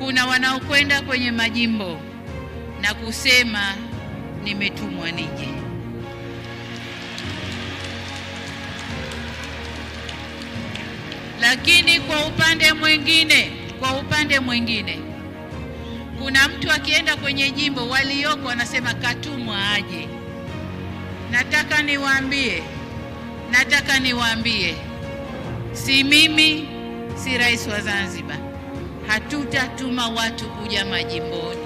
kuna wanaokwenda kwenye majimbo na kusema nimetumwa nije. Lakini kwa upande mwingine kuna mtu akienda kwenye jimbo walioko wanasema katumwa aje. Nataka niwaambie, si mimi, si rais wa Zanzibar, hatutatuma watu kuja majimboni.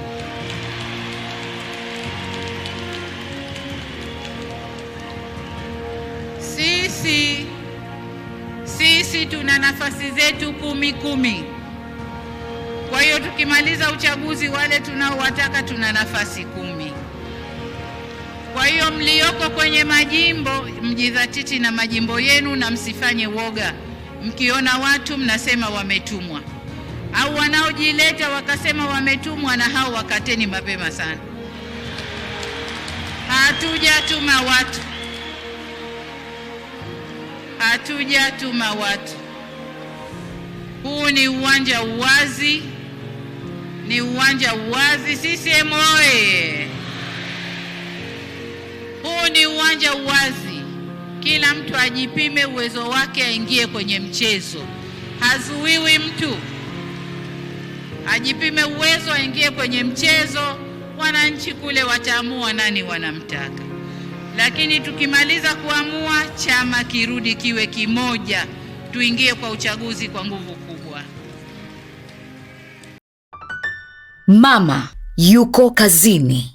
Sisi tuna nafasi zetu 10. Kwa hiyo tukimaliza uchaguzi, wale tunaowataka tuna nafasi 10. Kwa hiyo mlioko kwenye majimbo mjidhatiti na majimbo yenu na msifanye woga. Mkiona watu mnasema wametumwa, au wanaojileta wakasema wametumwa, na hao wakateni mapema sana. Hatujatuma watu. Huu ni uwanja uwazi, CCM oye! Huu ni uwanja uwazi, kila mtu ajipime uwezo wake, aingie kwenye mchezo. Hazuiwi mtu, ajipime uwezo, aingie kwenye mchezo. Wananchi kule wataamua nani wanamtaka, lakini tukimaliza kuamua, chama kirudi kiwe kimoja, tuingie kwa uchaguzi kwa nguvu kubwa. Mama yuko kazini.